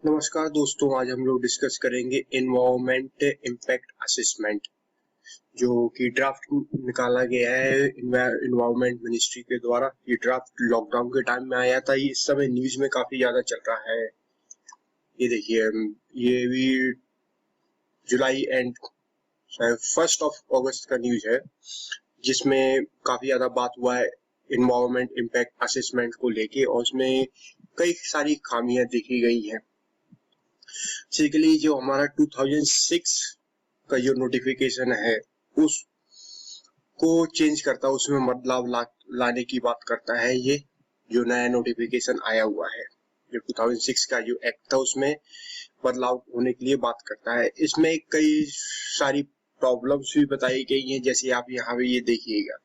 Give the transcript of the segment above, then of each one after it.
नमस्कार दोस्तों, आज हम लोग डिस्कस करेंगे एनवायरमेंट इम्पैक्ट असेसमेंट जो कि ड्राफ्ट निकाला गया है एनवायरमेंट मिनिस्ट्री के द्वारा। ये ड्राफ्ट लॉकडाउन के टाइम में आया था। ये इस समय न्यूज में काफी ज्यादा चल रहा है। ये देखिए, ये भी जुलाई एंड 1 अगस्त का न्यूज है, जिसमें काफी ज्यादा बात हुआ है एनवायरमेंट इम्पैक्ट असेसमेंट को लेके, और उसमें कई सारी खामियां देखी गई हैं। बेसिकली जो हमारा 2006 का जो नोटिफिकेशन है उसको चेंज करता है, उसमें बदलाव लाने की बात करता है। ये जो नया नोटिफिकेशन आया हुआ है, जो 2006 का जो एक्ट था उसमें बदलाव होने के लिए बात करता है। इसमें कई सारी प्रॉब्लम्स भी बताई गई हैं, जैसे आप यहाँ पे ये देखिएगा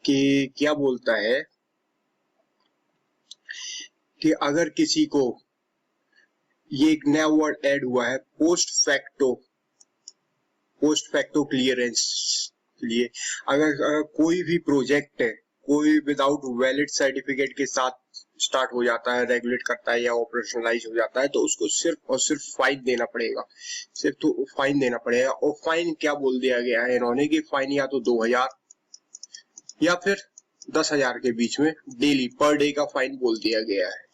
कि क्या बोलता है कि अगर किसी को, ये एक नया वर्ड ऐड हुआ है, पोस्ट फैक्टो क्लियरेंस के लिए। अगर कोई भी प्रोजेक्ट है, कोई विदाउट वैलिड सर्टिफिकेट के साथ स्टार्ट हो जाता है, रेगुलेट करता है या ऑपरेशनलाइज हो जाता है, तो उसको सिर्फ और सिर्फ फाइन देना पड़ेगा। सिर्फ तो फाइन देना पड़ेगा। और फाइन क्या बोल दिया गया है इन्होंने कि फाइन या तो 2000 या फिर 10,000 के बीच में डेली पर डे का फाइन बोल दिया गया है।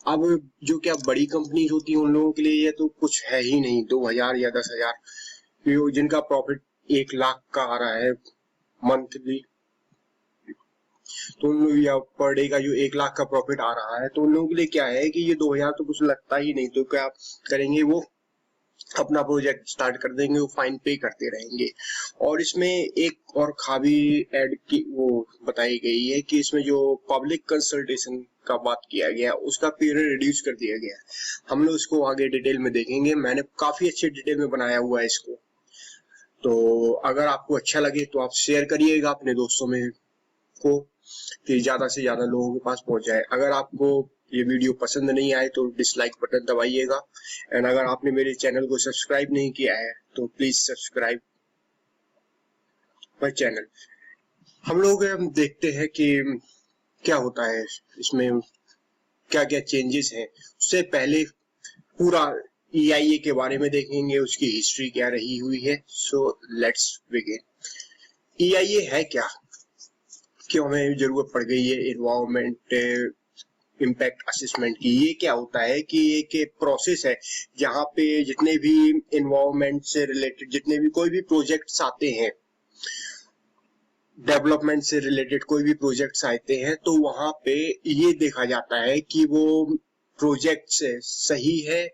अब जो क्या बड़ी कंपनीज होती है उन लोगों के लिए ये तो कुछ है ही नहीं, 2000 या 10,000। जिनका प्रॉफिट 1 लाख का आ रहा है मंथली, तो उन लोग, या पर डे का जो 1 लाख का प्रॉफिट आ रहा है, तो उन लोगों के लिए क्या है कि ये 2000 तो कुछ लगता ही नहीं। तो क्या करेंगे, वो अपना प्रोजेक्ट स्टार्ट कर देंगे, वो फाइन पे करते रहेंगे। और इसमें एक और खामी ऐड की वो बताई गई है कि इसमें जो पब्लिक कंसल्टेशन का बात किया गया, उसका पीरियड रिड्यूस कर दिया गया। हम लोग इसको आगे डिटेल में देखेंगे। मैंने काफी अच्छे डिटेल में बनाया हुआ है इसको, तो अगर आपको अच्छा लगे तो आप शेयर करिएगा अपने दोस्तों में को, कि ज्यादा से ज्यादा लोगों के पास पहुंच जाए। अगर आपको ये वीडियो पसंद नहीं आए तो डिसलाइक बटन दबाइएगा। एंड अगर आपने मेरे चैनल को सब्सक्राइब नहीं किया है तो प्लीज सब्सक्राइब माय चैनल। हम लोग देखते हैं कि क्या होता है इसमें, क्या क्या चेंजेस हैं। उससे पहले पूरा EIA के बारे में देखेंगे, उसकी हिस्ट्री क्या रही हुई है। So let's begin. EIA है क्या, क्यों हमें जरूरत पड़ गई है एनवायरमेंट इम्पैक्ट असेसमेंट की। ये क्या होता है कि एक प्रोसेस है जहाँ पे जितने भी एनवायरमेंट से रिलेटेड जितने भी कोई भी प्रोजेक्ट्स आते हैं, डेवलपमेंट से रिलेटेड कोई भी प्रोजेक्ट्स आते हैं, तो वहां पे ये देखा जाता है कि वो प्रोजेक्ट से सही है,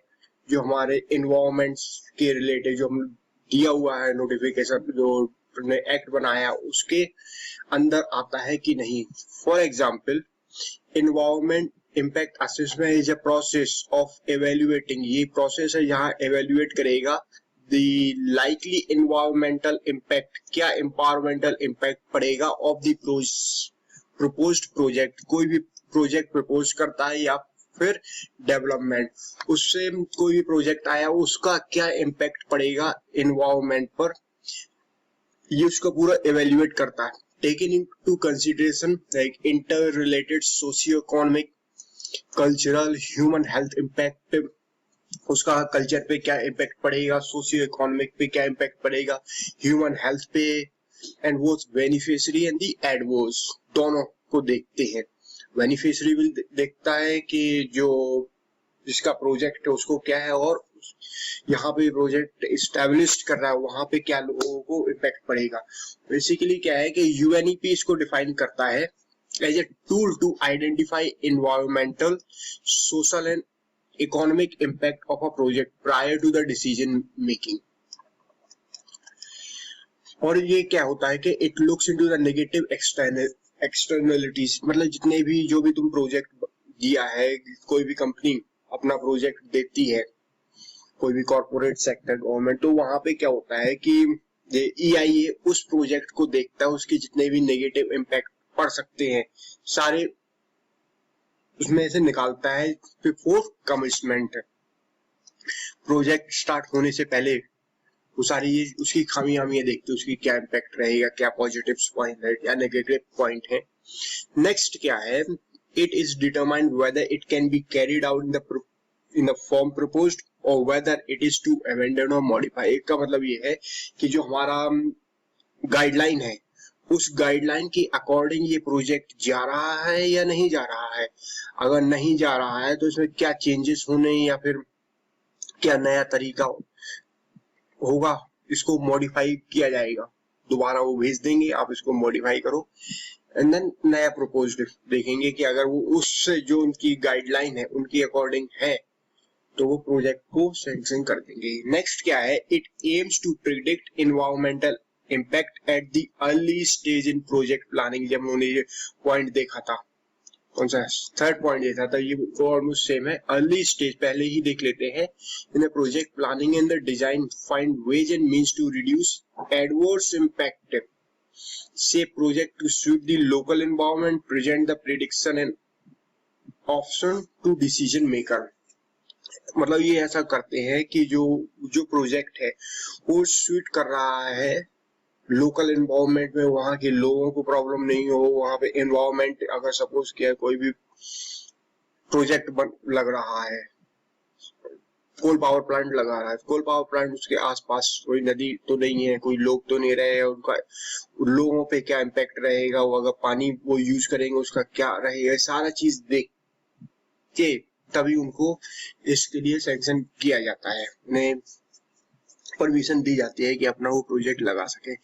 जो हमारे एनवायरमेंट के रिलेटेड जो हम दिया हुआ है नोटिफिकेशन, जो एक्ट बनाया उसके अंदर आता है कि नहीं। For example, environment impact assessment is a process of evaluating. ये प्रोसेस है जहाँ एवेल्युएट करेगा द लाइकली एनवायरमेंटल इम्पैक्ट, क्या एनवायरमेंटल इम्पैक्ट पड़ेगा ऑफ द प्रपोज्ड प्रोजेक्ट। कोई भी प्रोजेक्ट प्रपोज करता है या फिर डेवलपमेंट, उससे कोई भी प्रोजेक्ट आया, उसका क्या इम्पैक्ट पड़ेगा एनवायरमेंट पर, ये उसका पूरा एवेल्युएट करता है। Taken into consideration like inter-related socio-economic, cultural, human health impact, उसका कल्चर पे क्या इम्पैक्ट पड़ेगा, सोशियो इकोनॉमिक पे क्या इम्पैक्ट पड़ेगा, ह्यूमन हेल्थ पे, एंड वो बेनिफिशियरी एंड दी एडवर्स दोनों को देखते हैं। बेनिफिशियरी भी देखता है कि जो जिसका प्रोजेक्ट है उसको क्या है, और यहाँ पे प्रोजेक्ट इस्टेब्लिश कर रहा है वहां पे क्या लोगों को इम्पैक्ट पड़ेगा। बेसिकली क्या है कि UNEP इसको डिफाइन करता है as a tool to identify environmental, social and economic impact of a project prior to the decision making। और ये क्या होता है कि it looks into the negative externalities, मतलब जितने भी जो भी तुम प्रोजेक्ट दिया है, कोई भी कंपनी अपना प्रोजेक्ट देती है, कोई भी कॉर्पोरेट सेक्टर, गवर्नमेंट, तो वहां पे क्या होता है कि EIA उस प्रोजेक्ट को देखता है, उसके जितने भी नेगेटिव इम्पैक्ट पड़ सकते हैं सारे उसमें से निकालता है बिफोर कमिटमेंट। प्रोजेक्ट स्टार्ट होने से पहले वो सारी उसकी खामियां देखते, उसकी क्या इम्पैक्ट रहेगा, क्या पॉजिटिव पॉइंट है, क्या नेगेटिव पॉइंट है। नेक्स्ट क्या है, it is determined whether it can be carried out in the in the form proposed or whether it is to amend or modify। एक का मतलब ये है कि जो हमारा गाइडलाइन है उस गाइडलाइन के अकॉर्डिंग ये प्रोजेक्ट जा रहा है या नहीं जा रहा है। अगर नहीं जा रहा है तो इसमें क्या चेंजेस होने या फिर क्या नया तरीका होगा, इसको मॉडिफाई किया जाएगा। दोबारा वो भेज देंगे, आप इसको मॉडिफाई करो एंड देन नया प्रपोज्ड देखेंगे कि अगर वो उससे जो उनकी गाइडलाइन है उनकी अकॉर्डिंग है तो वो प्रोजेक्ट को सैंक्शन कर देंगे। नेक्स्ट क्या है, it aims to predict environmental impact at the early stage in project planning. जब उन्होंने ये पॉइंट देखा था, कौन सा थर्ड पॉइंट देखा था, ये ऑलमोस्ट सेम है। अर्ली स्टेज पहले ही देख लेते हैं। In the project planning and the design find ways and means to reduce adverse impact से project to suit the local environment, present the prediction and option to decision maker. मतलब ये ऐसा करते हैं कि जो प्रोजेक्ट है वो सूट कर रहा है लोकल एनवायरनमेंट में, वहां के लोगों को प्रॉब्लम नहीं हो। वहां पे एनवायरनमेंट अगर सपोज किया कोई भी प्रोजेक्ट लग रहा है, कोल पावर प्लांट लगा रहा है, कोल पावर प्लांट उसके आसपास कोई नदी तो नहीं है, कोई लोग तो नहीं रहे, उनका लोगों पे क्या इम्पैक्ट रहेगा, वो अगर पानी वो यूज करेंगे उसका क्या रहेगा, सारा चीज देख के तभी उनको इसके लिए सैंक्शन किया जाता है, उन्हें परमिशन दी जाती है कि अपना वो प्रोजेक्ट लगा सके।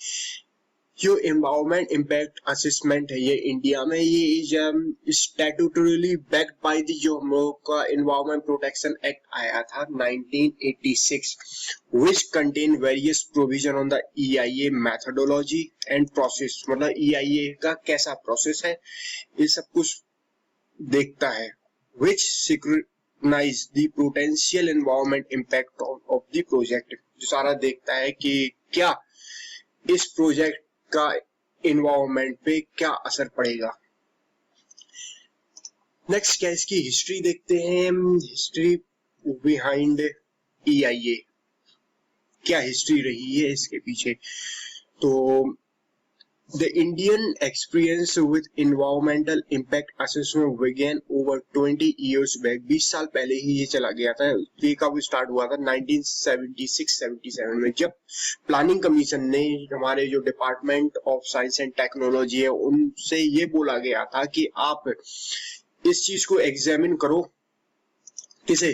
जो एनवायरमेंट इम्पैक्ट असेसमेंट है ये इंडिया में ये इज स्टैट्यूटरीली बैक्ड बाय द जो हम लोग का एनवायरमेंट प्रोटेक्शन एक्ट आया था 1986 which contain various provision on the EIA methodology and process. मतलब EIA का कैसा प्रोसेस है ये सब कुछ देखता है। which scrutinize the potential environment impact of the project। जो सारा देखता है कि क्या इस प्रोजेक्ट का एनवायरनमेंट पे क्या असर पड़ेगा। नेक्स्ट क्या इसकी हिस्ट्री देखते हैं, हिस्ट्री बिहाइंड EIA, क्या हिस्ट्री रही है इसके पीछे। तो The Indian experience with environmental impact assessment began over 20 years back। 20 साल पहले ही ये चला गया था। ये कब स्टार्ट हुआ था 1976-77 में, जब प्लानिंग कमीशन ने हमारे जो department of science and technology है उनसे ये बोला गया था कि आप इस चीज को एग्जामिन करो, किसे,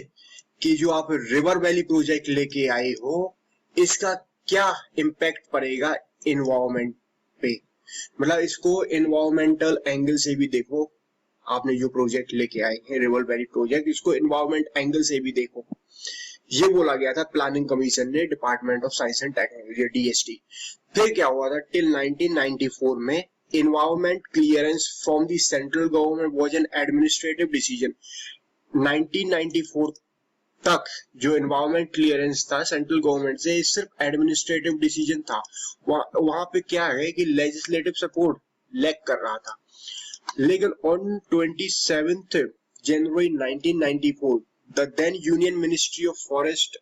कि जो आप रिवर वैली प्रोजेक्ट लेके आए हो इसका क्या इम्पैक्ट पड़ेगा एनवायरमेंट पे। मतलब इसको एनवायरमेंटल एंगल से भी देखो, आपने जो प्रोजेक्ट लेके आए हैं रिवर वैली प्रोजेक्ट, इसको एनवायरमेंट एंगल से भी देखो, ये बोला गया था प्लानिंग कमीशन ने department of science and technology DST। फिर क्या हुआ था टिल 1994 में environment clearance from the central government was an administrative decision. 1994 तक जो एनवायरमेंट क्लियरेंस था सेंट्रल गवर्नमेंट से सिर्फ एडमिनिस्ट्रेटिव डिसीजन था। वहां पे क्या है कि लेजिस्लेटिव सपोर्ट लैक कर रहा था। लेकिन on 27 January 1994 the then union ministry of forest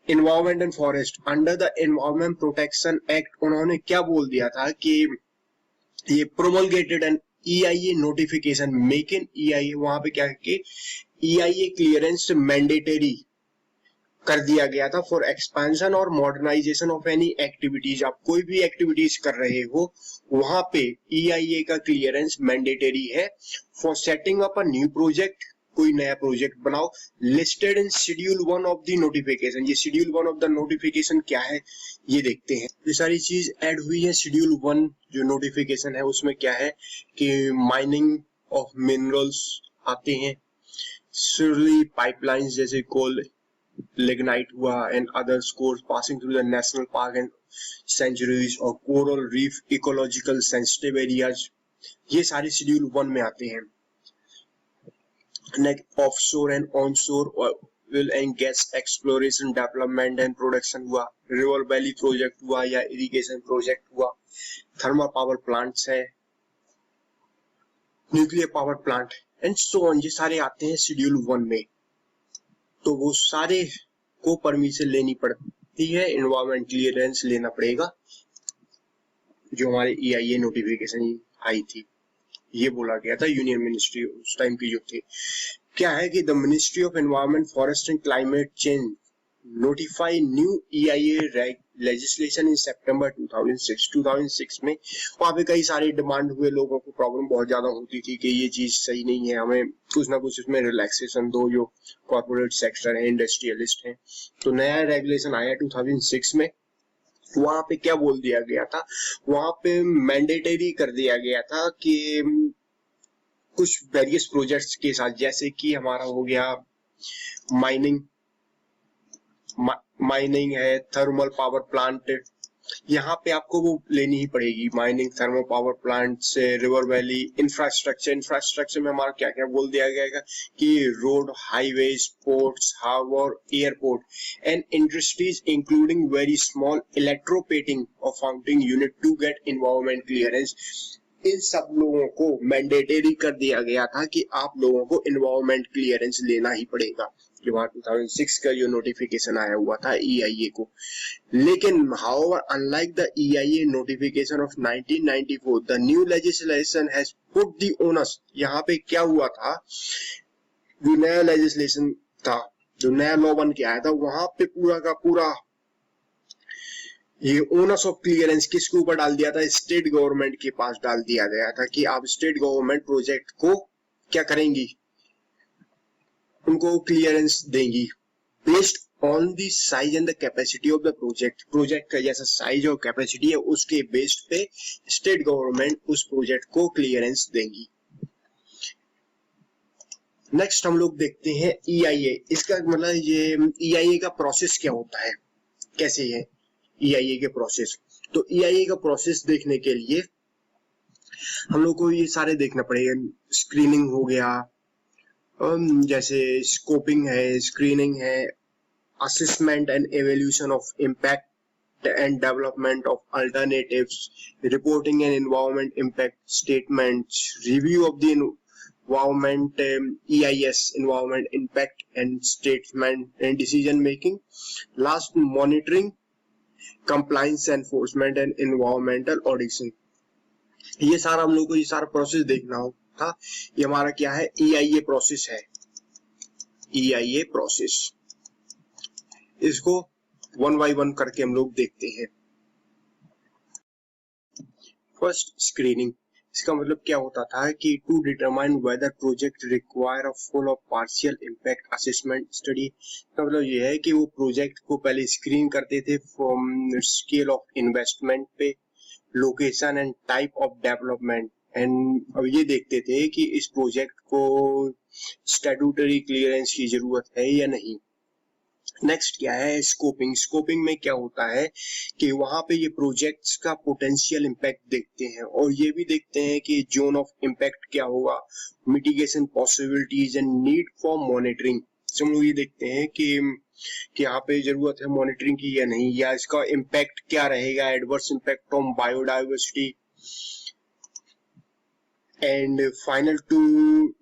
environment and forest under the environment protection act उन्होंने क्या बोल दिया था कि ये promulgated an EIA notification make in EIA। वहां पे क्या है कि EIA क्लियरेंस मैंडेटरी कर दिया गया था फॉर एक्सपेंशन और मॉडर्नाइजेशन ऑफ एनी एक्टिविटीज। आप कोई भी एक्टिविटीज कर रहे हो वहां पे EIA का क्लियरेंस मैंडेटरी है for setting up a new project. कोई नया प्रोजेक्ट बनाओ listed in schedule 1 of the notification. ये शेड्यूल 1 ऑफ द नोटिफिकेशन क्या है ये देखते हैं। ये सारी चीज ऐड हुई है शेड्यूल 1 जो नोटिफिकेशन है उसमें क्या है कि माइनिंग ऑफ मिनरल्स आते हैं, surely pipelines जैसे कोल लिग्नाइट हुआ and others course passing through the national park and sanctuaries और coral reef ecological sensitive areas, ये सारे शेड्यूल 1 में आते हैं। Next offshore and onshore oil and gas exploration development and production हुआ, river valley project हुआ या इरिगेशन प्रोजेक्ट हुआ, थर्मल पावर प्लांट्स है, nuclear power plant and so on, ये सारे आते हैं शेड्यूल 1 में। तो वो सारे को परमिशन लेनी पड़ती है, एनवायरमेंट क्लियरेंस लेना पड़ेगा। जो हमारे EIA नोटिफिकेशन आई थी ये बोला गया था यूनियन मिनिस्ट्री उस टाइम की जो थी क्या है कि the ministry of environment forest and climate change notify new EIA legislation in September 2006 में। वहां पे कई सारे डिमांड हुए, लोगों को प्रॉब्लम बहुत ज्यादा होती थी कि ये चीज सही नहीं है, हमें कुछ ना कुछ इसमें रिलैक्सेशन दो, जो कॉर्पोरेट सेक्टर है, इंडस्ट्रियलिस्ट है। तो नया रेगुलेशन आया 2006 में। वहां पे क्या बोल दिया गया था, वहां पे मैंडेटरी कर दिया गया था कि कुछ वेरियस प्रोजेक्ट्स के साथ, जैसे कि हमारा हो गया माइनिंग माइनिंग है, थर्मल पावर प्लांट, यहाँ पे आपको वो लेनी ही पड़ेगी। माइनिंग, थर्मल पावर प्लांट से रिवर वैली, इंफ्रास्ट्रक्चर में हमारा क्या क्या बोल दिया गया कि road, highways, ports, harbour, airport and industries including very small electroplating और फाउंटिंग unit to get environment clearance. इन सब लोगों को मैंडेटरी कर दिया गया था कि आप लोगों को एनवायरमेंट क्लियरेंस लेना ही पड़ेगा। जो 2006 का जो नोटिफिकेशन आया हुआ था EIA को। लेकिन however unlike the EIA notification of 1994, the new legislation has put the onus, यहाँ पे क्या हुआ था, जो नया लेजिस्लेशन था, जो नया लॉ बन के आया था, वहां पे पूरा का पूरा ये ओनर्स ऑफ क्लियरेंस किसके ऊपर डाल दिया था, स्टेट गवर्नमेंट के पास डाल दिया गया था कि आप स्टेट गवर्नमेंट प्रोजेक्ट को क्या करेंगी, उनको क्लियरेंस देंगी based on the size and the capacity of the project का जैसा साइज और कैपेसिटी है उसके बेस्ड पे स्टेट गवर्नमेंट उस प्रोजेक्ट को क्लियरेंस देंगी। नेक्स्ट हम लोग देखते हैं EIA। इसका मतलब ये EIA का प्रोसेस क्या होता है, कैसे है EIA के प्रोसेस। तो EIA का प्रोसेस देखने के लिए हम लोग को ये सारे देखना पड़ेगा। स्क्रीनिंग हो गया, जैसे स्कोपिंग है, स्क्रीनिंग है, assessment and evolution of impact and development of alternatives, reporting and environment impact statements, review of the environment, EIS environment impact and statement and decision making, last monitoring, compliance enforcement and environmental audition. ये सारा हम लोग को ये सारा process देखना हो था। ये हमारा क्या है, EIA प्रोसेस है, EIA प्रोसेस। इसको वन बाय वन करके हम लोग देखते हैं। First, screening. इसका मतलब क्या होता था कि to determine whether project require a full और पार्शियल इम्पैक्ट असेसमेंट स्टडी। इसका मतलब ये है कि वो प्रोजेक्ट को पहले स्क्रीन करते थे फ्रॉम स्केल ऑफ इन्वेस्टमेंट पे, location and type of development, and अब ये देखते थे कि इस प्रोजेक्ट को स्टैट्यूटरी क्लियरेंस की जरूरत है या नहीं। नेक्स्ट क्या है, स्कोपिंग। स्कोपिंग में क्या होता है कि वहां पे ये प्रोजेक्ट्स का पोटेंशियल इम्पैक्ट देखते हैं और ये भी देखते हैं कि जोन ऑफ इम्पैक्ट क्या होगा, mitigation possibilities and need for monitoring. हम लोग ये देखते हैं कि यहाँ पे जरूरत है मॉनिटरिंग की या नहीं, या इसका इम्पैक्ट क्या रहेगा, adverse impact on biodiversity, and final to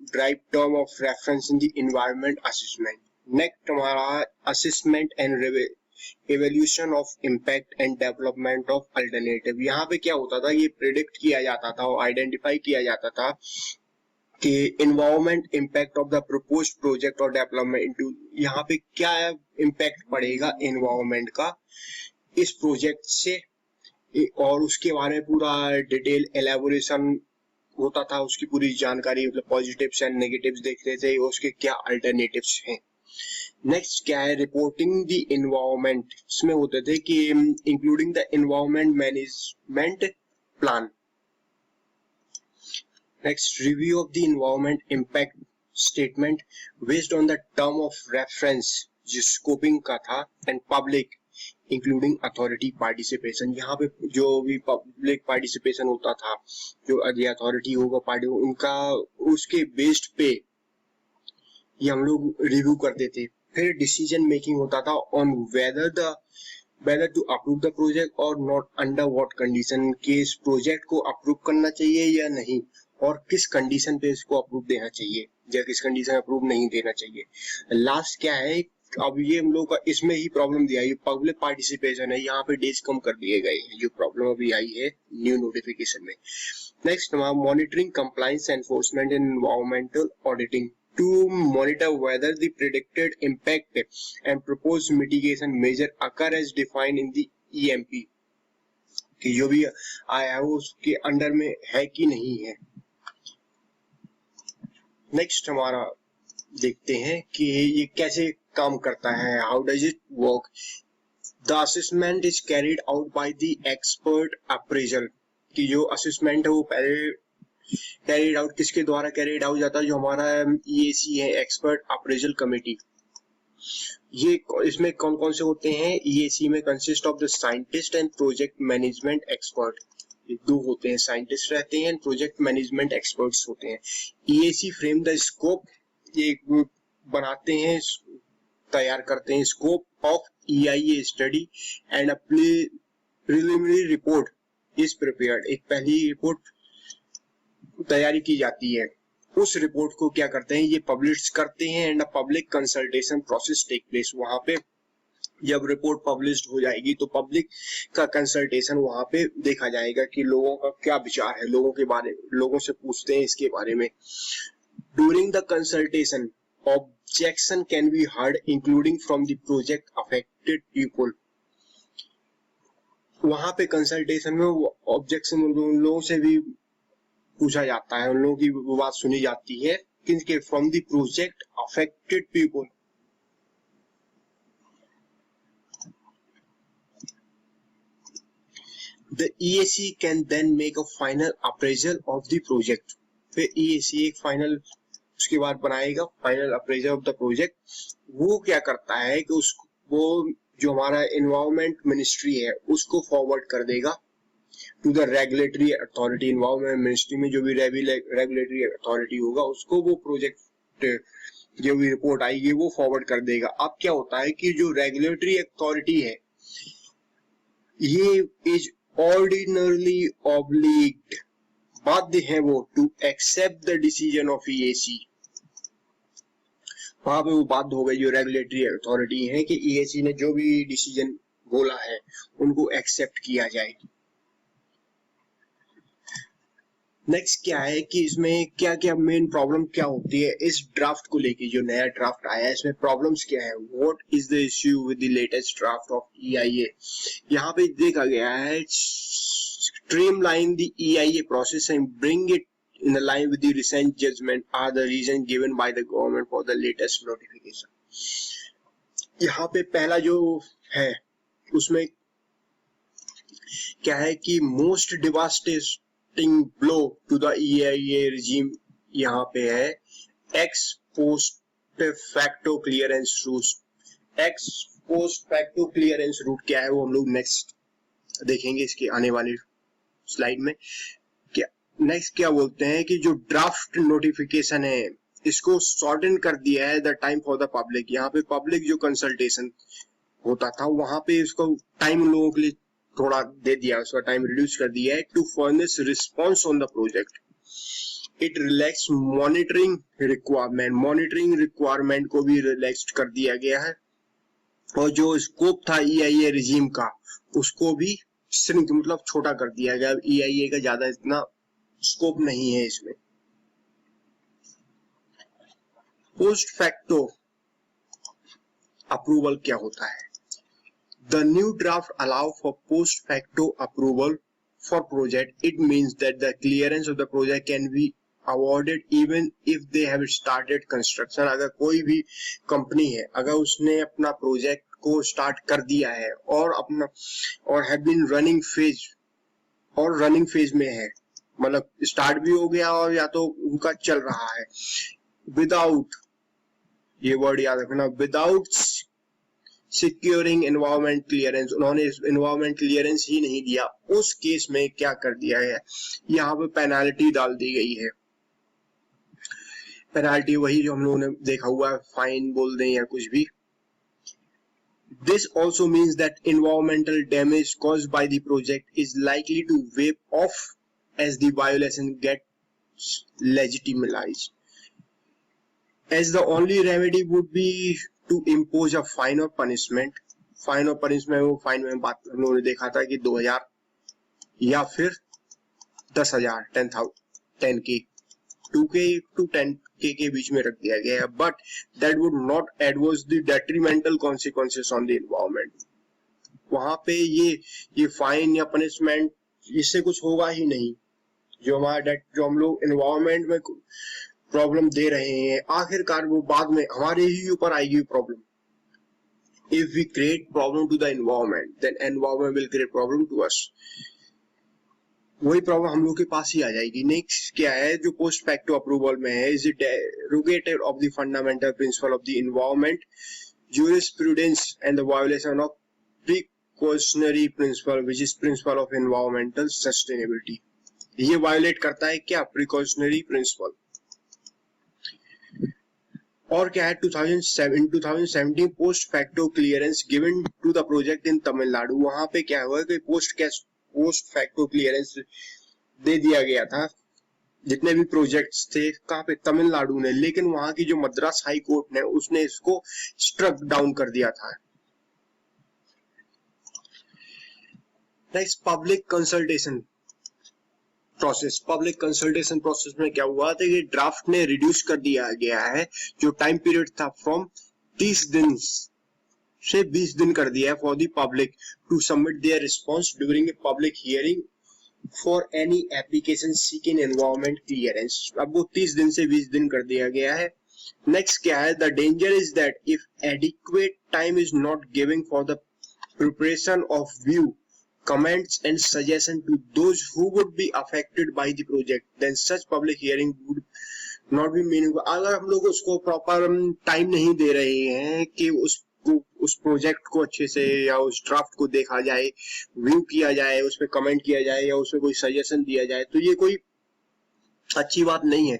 drive term of reference in the environment assessment. Next हमारा assessment and evaluation of impact and development of alternative। यहाँ पे क्या होता था, ये प्रिडिक्ट किया जाता था और आइडेंटिफाई किया जाता था कि environment impact of the proposed project और development, यहाँ पे क्या impact पड़ेगा environment का इस प्रोजेक्ट से, और उसके बारे में पूरा डिटेल एलेबोरेशन होता था, उसकी पूरी जानकारी, मतलब पॉजिटिव्स एंड नेगेटिव्स देखते थे, उसके क्या अल्टरनेटिव्स हैं। नेक्स्ट क्या है, रिपोर्टिंग द एनवायरनमेंट। इसमें होते थे कि including the environment management plan. Next, review of the environment impact statement based on the term of reference, जो स्कोपिंग का था, and public including authority participation. यहाँ पे जो भी पब्लिक पार्टिसिपेशन होता था, जो अथॉरिटी होगा पार्टी, उनका उसके बेस्ड पे ये हम लोग रिव्यू करते थे। फिर डिसीजन मेकिंग होता था on whether to approve the project और नॉट, अंडर व्हाट कंडीशन, के इस प्रोजेक्ट को अप्रूव करना चाहिए या नहीं, और किस कंडीशन पे इसको अप्रूव देना चाहिए या किस कंडीशन अप्रूव नहीं देना चाहिए। लास्ट क्या है, अब ये हम लोग का इसमें ही प्रॉब्लम दिया है, पब्लिक पार्टिसिपेशन है, यहाँ पे डेज कम कर दिए गए हैं, जो प्रॉब्लम अभी आई है न्यू नोटिफिकेशन में। नेक्स्ट हमारा monitoring, compliance enforcement and environmental auditing to monitor whether the predicted impact and proposed mitigation measure occur as defined in the EMP, कि जो भी आया है वो उसके अंडर में है कि नहीं है। नेक्स्ट हमारा देखते हैं कि ये कैसे काम करता है, how does it work. The assessment is carried out by the expert appraisal, कि जो असेसमेंट है वो पहले कैरिड आउट किसके द्वारा कैरिड आउट जाता है, जो हमारा EAC है, एक्सपर्ट अप्रेजल कमेटी। ये इसमें कौन कौन से होते हैं, EAC में consist of the scientist and project management expert, ये दो होते हैं, साइंटिस्ट रहते हैं, प्रोजेक्ट मैनेजमेंट एक्सपर्ट्स होते हैं। EAC फ्रेम द स्कोप, ये बनाते हैं, तैयार करते हैं scope of EIA study and a preliminary report is prepared, एक पहली रिपोर्ट तैयारी की जाती है, उस रिपोर्ट को क्या करते हैं, ये पब्लिश करते हैं and a public consultation process take place. वहां पे जब रिपोर्ट पब्लिश्ड हो जाएगी तो पब्लिक का कंसल्टेशन वहां पे देखा जाएगा कि लोगों का क्या विचार है, लोगों से पूछते हैं इसके बारे में। During the consultation objection can be heard including from the project affected people. वहां पे कंसल्टेशन में ऑब्जेक्शन उन लोगों से भी पूछा जाता है, उन लोगों की बात सुनी जाती है, किनके, from the project affected people. The EAC can then make a final appraisal of the project, फिर EAC एक फाइनल उसके बाद बनाएगा final appraisal of the project. वो क्या करता है कि उसको, वो जो हमारा एनवायरमेंट मिनिस्ट्री है उसको फॉरवर्ड कर देगा to the regulatory authority. Environment ministry में जो भी रेगुलेटरी अथॉरिटी होगा उसको वो प्रोजेक्ट जो भी रिपोर्ट आएगी वो फॉरवर्ड कर देगा। अब क्या होता है कि जो रेगुलेटरी अथॉरिटी है ये इज ऑर्डिनरली ऑब्लिग्ड, बाध्य है वो to accept the decision of EAC। वहां पे वो बाध्य हो गई जो रेगुलेटरी अथॉरिटी है कि EAC ने जो भी डिसीजन बोला है उनको एक्सेप्ट किया जाए। नेक्स्ट क्या है कि इसमें क्या क्या मेन प्रॉब्लम क्या होती है इस ड्राफ्ट को लेके, जो नया ड्राफ्ट आया है इसमें प्रॉब्लम्स क्या है, what is the issue with the latest draft of EIA। यहाँ पे देखा गया है streamline the EIA process and bring it in the line with the recent judgment are the reason given by the government for the latest notification। यहाँ पे पहला जो है उसमें क्या है कि most devastating blow to the EIA regime यहाँ पे है ex post facto clearance route। ex post facto clearance route क्या है वो हम लोग नेक्स्ट देखेंगे इसके आने वाली स्लाइड में। नेक्स्ट क्या बोलते हैं कि जो ड्राफ्ट नोटिफिकेशन है इसको शॉर्टन कर दिया है the time for the public. यहाँ पे पब्लिक जो कंसल्टेशन होता था वहां पे उसको टाइम लोगों के लिए थोड़ा दे दिया, उसका टाइम रिड्यूस कर दिया है to furnish response on the project. It relax monitoring requirement को भी रिलैक्स कर दिया गया है, और जो स्कोप था EIA रिजीम का उसको भी श्रिंक मतलब छोटा कर दिया गया। EIA का ज्यादा इतना स्कोप नहीं है इसमें। पोस्ट फैक्टो अप्रूवल क्या होता है, the new draft allow for post facto approval for project. It means that the clearance of the project can be awarded even if they have started construction. अगर कोई भी company है, अगर उसने अपना प्रोजेक्ट को स्टार्ट कर दिया है और हैव बीन रनिंग फेज में है, मतलब स्टार्ट भी हो गया और या तो उनका चल रहा है, विदाउट, ये वर्ड याद रखना, विदाउट सिक्योरिंग एनवायरमेंट क्लियरेंस, उन्होंने एनवायरमेंट क्लियरेंस ही नहीं दिया, उस केस में क्या कर दिया है, यहाँ पे पेनाल्टी डाल दी गई है। पेनाल्टी वही जो हम लोगों ने देखा हुआ है, फाइन बोल दें या कुछ भी। This also means that environmental damage caused by the project is likely to waive off as the violation gets legitimized, as the only remedy would be to impose a fine or punishment। Fine और punishment, वो fine में बात हम लोगों ने देखा था कि 2000 या फिर 10,000 10K 2K to 10K के बीच में रख दिया गया है, but that would not adverse the detrimental consequences on the environment. वहां पे ये फाइन या पनिशमेंट इससे कुछ होगा ही नहीं। जो हम लोग एनवायरमेंट में प्रॉब्लम दे रहे हैं, आखिरकार वो बाद में हमारे ही ऊपर आएगी problem. If we create problem to the environment, then environment will create problem to us. वही प्रॉब्लम हम लोग के पास ही आ जाएगी। नेक्स्ट क्या है जो पोस्ट फैक्टो अप्रूवल में है, is it derogatory of the fundamental principle of the environment jurisprudence and the violation of precautionary principle which is principle of environmental sustainability। ये वायोलेट करता है क्या? Precautionary principle. और क्या है 2017 post facto clearance given to the project in Tamil Nadu. वहां पे क्या हुआ कि पोस्ट फैक्टो क्लियरेंस दे दिया गया था जितने भी प्रोजेक्ट्स थे, कहां पे? तमिलनाडु ने। लेकिन वहां की जो मद्रास हाई कोर्ट ने उसने इसको स्ट्रक डाउन कर दिया था। Next public consultation process. Public consultation process में क्या हुआ था कि ड्राफ्ट ने रिड्यूस कर दिया गया है जो टाइम पीरियड था फ्रॉम 30 दिन से 20 दिन कर दिया है for the public to submit their response during a public hearing for any application seeking environment clearance. अब वो 30 दिन से 20 दिन कर दिया गया है। नेक्स्ट क्या है, the danger is that if adequate time is not giving for the preparation of view comments and suggestion to those who would be affected by the project, then such public hearing would not be meaningful। अगर हम लोग उसको proper time नहीं दे रहे हैं कि उस project को अच्छे से या उस ड्राफ्ट को देखा जाए, व्यू किया जाए, उस पर कमेंट किया जाए या उसमें कोई सजेशन दिया जाए, तो ये कोई अच्छी बात नहीं है।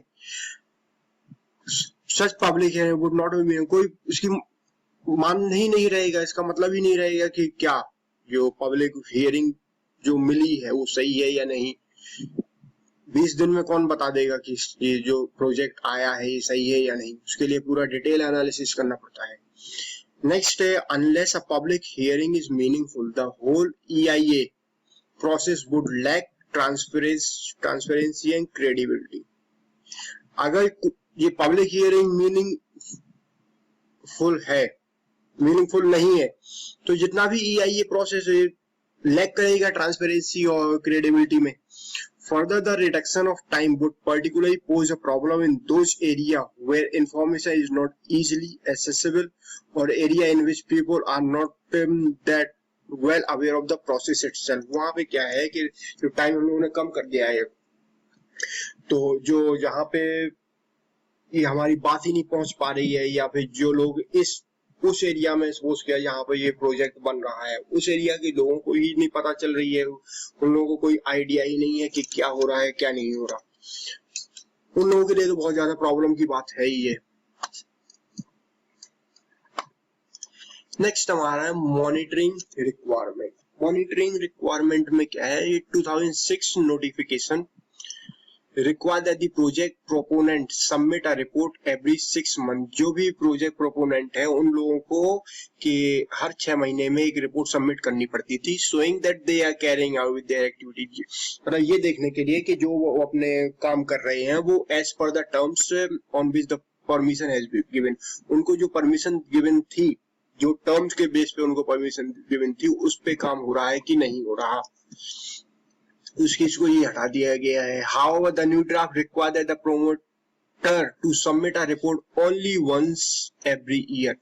Such public hearing would not be meaningful. कोई उसकी मान ही नहीं रहेगा, इसका मतलब ही नहीं रहेगा कि क्या जो पब्लिक हियरिंग जो मिली है वो सही है या नहीं। 20 दिन में कौन बता देगा कि ये जो प्रोजेक्ट आया है ये सही है या नहीं? उसके लिए पूरा डिटेल एनालिसिस करना पड़ता है। नेक्स्ट है, unless a public hearing is meaningful the whole EIA process would lack transparency and credibility. अगर ये पब्लिक हियरिंग मीनिंगफुल नहीं है तो जितना भी EIA प्रोसेस है लैक करेगा ट्रांसपेरेंसी और क्रेडिबिलिटी में। Further the reduction of time would particularly pose a problem in those area where information is not easily accessible और area in which people are not that well aware of the process itself. वहां पे क्या है कि जो time हम लोगों ने कम कर दिया है, तो जो जहाँ पे ये हमारी बात ही नहीं पहुंच पा रही है या फिर जो लोग उस एरिया में सपोज किया जहाँ पर ये प्रोजेक्ट बन रहा है, उस एरिया के लोगों को ही नहीं पता चल रही है, उन लोगों को कोई आइडिया ही नहीं है कि क्या हो रहा है क्या नहीं हो रहा, उन लोगों के लिए तो बहुत ज्यादा प्रॉब्लम की बात है ही है। नेक्स्ट हमारा है मॉनिटरिंग रिक्वायरमेंट। मॉनिटरिंग रिक्वायरमेंट में क्या है, ये 2006 notification require that the project proponent submit a report every 6 months। जो भी प्रोजेक्ट प्रोपोनेंट है उन लोगों को कि हर 6 महीने में एक रिपोर्ट सबमिट करनी पड़ती थी, showing that they are carrying out with their activity। मतलब ये देखने के लिए कि जो वो अपने काम कर रहे हैं वो as per the terms on which the permission has been given। उनको जो परमिशन गिवन थी, जो टर्म्स के बेस पे उनको परमिशन गिवन थी, उस पे काम हो रहा है कि नहीं हो रहा, उस चीज को ये हटा दिया गया है। However, the new draft requires that the promoter to submit a report only once every year।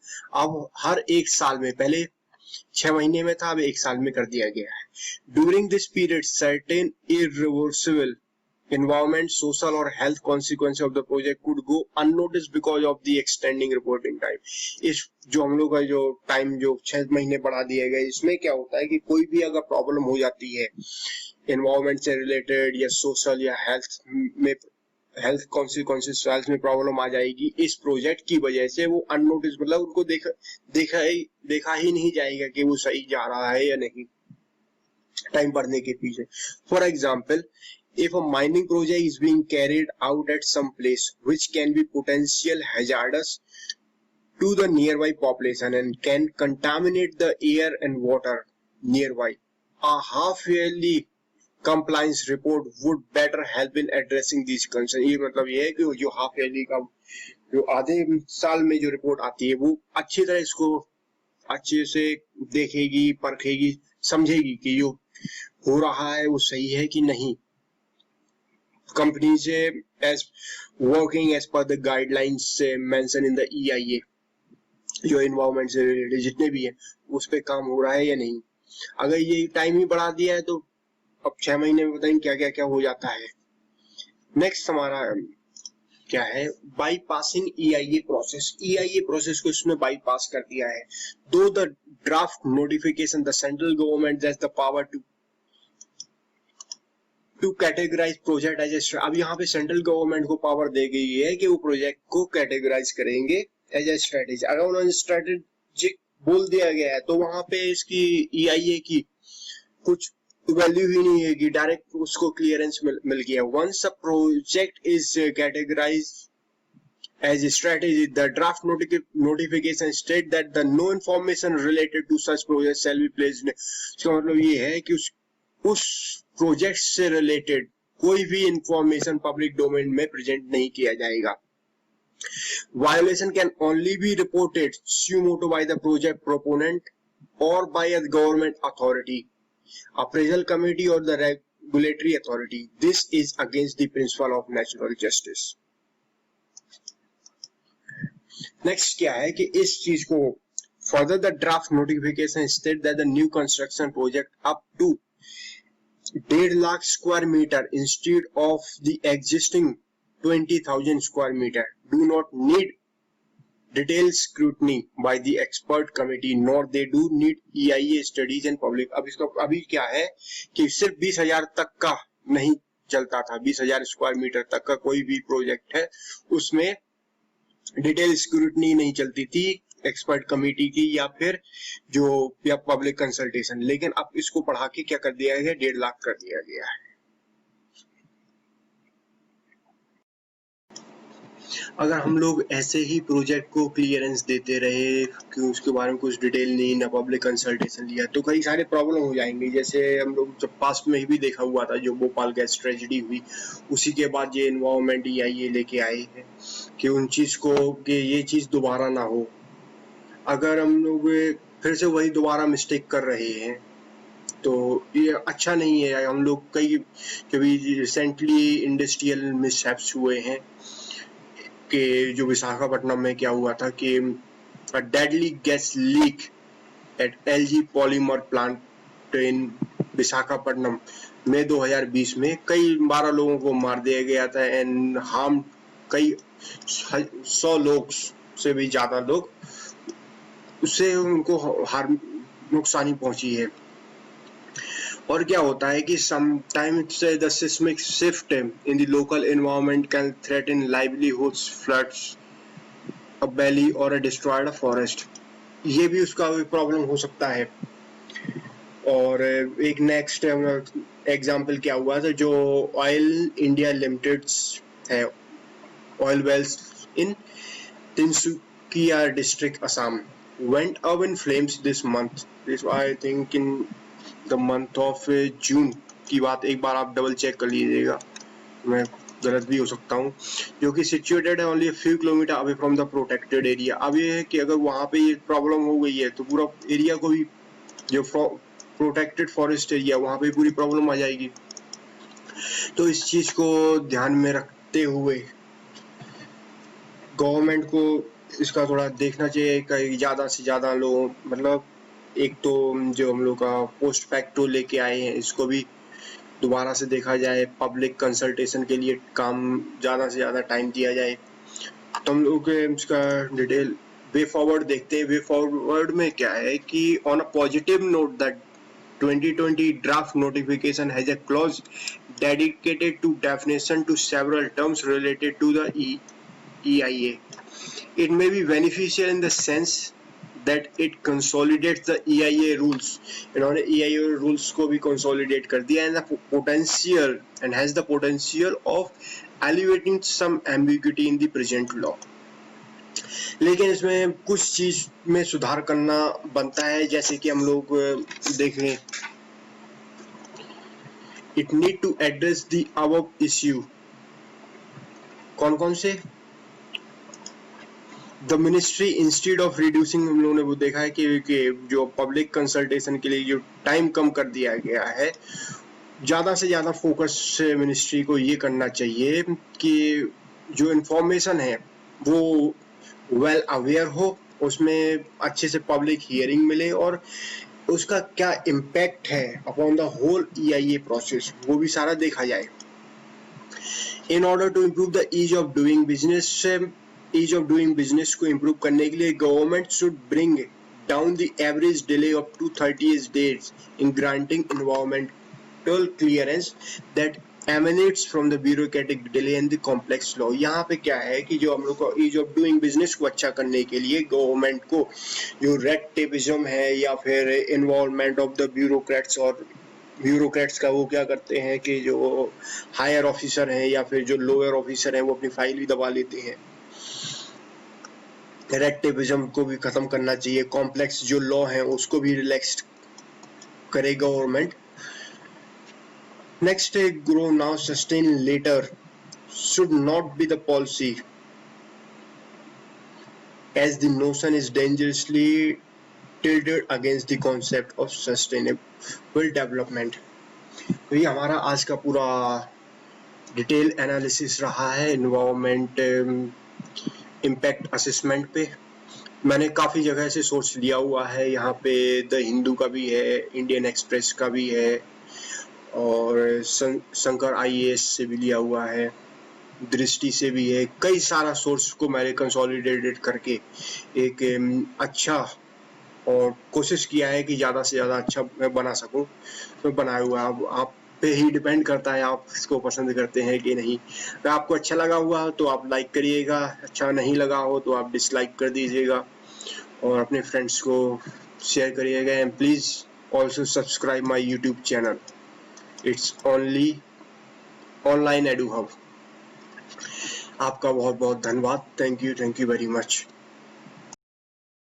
अब हर एक साल में, पहले 6 महीने में था, अब 1 साल में कर दिया गया है। During this period, certain irreversible environment, social or health consequences of the project could go unnoticed because of the extending reporting time। इस जो हम लोग का जो टाइम जो 6 महीने बढ़ा दिया गया, इसमें क्या होता है कि कोई भी अगर प्रॉब्लम हो जाती है एनवायरमेंट से रिलेटेड या सोशल या हेल्थ कॉन्सिक्वेंसेस में प्रॉब्लम आ जाएगी इस प्रोजेक्ट की वजह से, वो अननोटिस मतलब उनको देखा ही नहीं जाएगा कि वो सही जा रहा है या नहीं टाइम बढ़ने के पीछे। For example, if a mining project is being carried out at some place which can be potential hazardous to the nearby population and can contaminate the air and water nearby, a half-yearly compliance report would better help in addressing these concerns। ये मतलब ये है कि जो half yearly का जो आधे साल में जो रिपोर्ट आती है वो अच्छी तरह इसको अच्छे से देखेगी, परखेगी, समझेगी कि जो हो रहा है वो सही है कि नहीं। कंपनी से as working as per the guidelines mention in the EIA, जो एनवायरमेंट से रिलेटेड जितने भी है उस पे काम हो रहा है या नहीं। अगर ये टाइम ही बढ़ा दिया है तो अब 6 महीने में बताएं क्या क्या क्या हो जाता है। नेक्स्ट हमारा क्या है, बाईपासिंग EIA प्रोसेस। EIA प्रोसेस को इसमें बाईपास कर दिया है। Though the draft notification the central government has the power to categorise project as. अब यहाँ पे सेंट्रल गवर्नमेंट को पावर दे गई है कि वो प्रोजेक्ट को कैटेगराइज करेंगे एज ए स्ट्रेटेजी। अगर उन्होंने स्ट्रेटेजिक बोल दिया गया है तो वहां पे इसकी EIA की कुछ वैल्यू ही नहीं है कि डायरेक्ट उसको क्लियरेंस मिल गया। Once a project is categorise as a strategy, the draft notification state that the no information related to such project shall be placed। इसका मतलब ये है कि उस प्रोजेक्ट से रिलेटेड कोई भी इंफॉर्मेशन पब्लिक डोमेन में प्रेजेंट नहीं किया जाएगा। Violation can only be reported suo motu by the project proponent or by a government authority, appraisal committee or the regulatory authority. This is against the principle of natural justice। Next क्या है कि इस चीज को further the draft notification state that the new construction project up to 1.5 lakh square metre instead of the existing 20,000 square metre do not need detail scrutiny by the expert committee nor they do need EIA studies and public. अब इसका अभी क्या है कि सिर्फ 20,000 तक का नहीं चलता था। 20,000 स्क्वायर मीटर तक का कोई भी प्रोजेक्ट है उसमें डिटेल स्क्रूटनी नहीं चलती थी एक्सपर्ट कमेटी की या फिर या पब्लिक कंसल्टेशन। लेकिन अब इसको बढ़ा के क्या कर दिया गया, 1.5 लाख कर दिया गया है। अगर हम लोग ऐसे ही प्रोजेक्ट को क्लियरेंस देते रहे कि उसके बारे में कुछ डिटेल नहीं, ना पब्लिक कंसल्टेशन लिया, तो कई सारे प्रॉब्लम हो जाएंगे। जैसे हम लोग जब पास्ट में भी देखा हुआ था जो भोपाल गैस ट्रेजेडी हुई, उसी के बाद ये एनवायरमेंट EIA लेके आए हैं कि उन चीज को कि ये चीज दोबारा ना हो। अगर हम लोग फिर से वही दोबारा मिस्टेक कर रहे हैं तो ये अच्छा नहीं है। हम लोग कभी रिसेंटली इंडस्ट्रियल मिसहैप्स हुए हैं कि जो विशाखापट्टनम में क्या हुआ था कि deadly gas leak at LG polymer plant in Visakhapatnam में 2020 में कई 12 लोगों को मार दिया गया था एंड हार्म कई 100 लोग से भी ज्यादा लोग उससे उनको नुकसानी पहुंची है। और क्या होता है कि sometimes the seismic shift in the local environment can threaten livelihoods, floods a valley or a destroyed forest। ये भी उसका प्रॉब्लम हो सकता है। और एक नेक्स्ट एग्जांपल क्या हुआ था, जो ऑयल इंडिया लिमिटेड है, oil wells in Tinsukia district Assam went up in flames this month। This I think in the month of June की बात, एक बार आप डबल चेक कर लीजिएगा, मैं गलत भी हो सकता हूँ। जो कि सिचुएटेड है only few kilometre away from the protected area. अब ये है कि अगर वहाँ पे ये प्रॉब्लम हो गई है तो पूरा एरिया को भी, जो प्रोटेक्टेड फॉरेस्ट एरिया, वहाँ पे पूरी प्रॉब्लम आ जाएगी। तो इस चीज को ध्यान में रखते हुए गवर्नमेंट को इसका थोड़ा देखना चाहिए कि ज्यादा से ज्यादा लोग, मतलब एक तो जो हम लोग का पोस्ट फैक्टो लेके आए हैं इसको भी दोबारा से देखा जाए, पब्लिक कंसल्टेशन के लिए काम ज्यादा से ज्यादा टाइम दिया जाए। तो हम लोग इसका डिटेल वे फॉरवर्ड देखते हैं। वे फॉरवर्ड में क्या है कि on a positive note that 2020 draft notification has a clause dedicated to definition to several terms related to the EIA। It may be beneficial in the sense that it consolidates the EIA rules। इन्होंने EIA rules को भी consolidate कर दिया and has the potential of alleviating some ambiguity in the present law। लेकिन इसमें कुछ चीज में सुधार करना बनता है। जैसे कि हम लोग देख लें it need to address the above issue. कौन कौन से? The ministry instead of reducing, हम लोगों ने वो देखा है कि जो पब्लिक कंसल्टेशन के लिए जो टाइम कम कर दिया गया है, ज़्यादा से ज़्यादा फोकस मिनिस्ट्री को ये करना चाहिए कि जो इन्फॉर्मेशन है वो वेल अवेयर हो, उसमें अच्छे से पब्लिक हियरिंग मिले और उसका क्या इम्पैक्ट है upon the whole EIA process, वो भी सारा देखा जाए। In order to improve the ease of doing business को इम्प्रूव करने के लिए government should bring down the average delay of 230 days in granting environmental clearance that emanates from the bureaucratic delay and the complex law। यहाँ पे क्या है कि जो हम लोग को ईज ऑफ डूइंग बिजनेस को अच्छा करने के लिए गवर्नमेंट को जो रेड टेपिज्म है या फिर इन्वॉल्वमेंट ऑफ द ब्यूरोक्रेट्स, और ब्यूरोक्रेट्स का वो क्या करते हैं कि जो हायर ऑफिसर हैं या फिर जो लोअर ऑफिसर हैं वो अपनी फाइल भी दबा लेते हैं, रेड टेपिज्म को भी खत्म करना चाहिए। कॉम्प्लेक्स जो लॉ है उसको भी रिलैक्स करे government. Next, grow now, sustain later should not be the policy, as the notion is dangerously tilted against the concept of sustainable development। तो ये हमारा आज का पूरा डिटेल एनालिसिस रहा है एनवायरमेंट इम्पैक्ट असेसमेंट पे। मैंने काफ़ी जगह से सोर्स लिया हुआ है, यहाँ पे द हिंदू का भी है, इंडियन एक्सप्रेस का भी है और शंकर IAS से भी लिया हुआ है, दृष्टि से भी है। कई सारा सोर्स को मैंने कंसोलिडेटेड करके एक अच्छा और कोशिश किया है कि ज़्यादा से ज़्यादा अच्छा मैं बना सकूं, तो बनाया हुआ। अब आप पे ही डिपेंड करता है आप इसको पसंद करते हैं कि नहीं। अगर आपको अच्छा लगा हुआ तो आप लाइक करिएगा, अच्छा नहीं लगा हो तो आप डिसलाइक कर दीजिएगा और अपने फ्रेंड्स को शेयर करिएगा। And please also subscribe my YouTube channel, it's only online edu hub. आपका बहुत बहुत धन्यवाद। Thank you very much.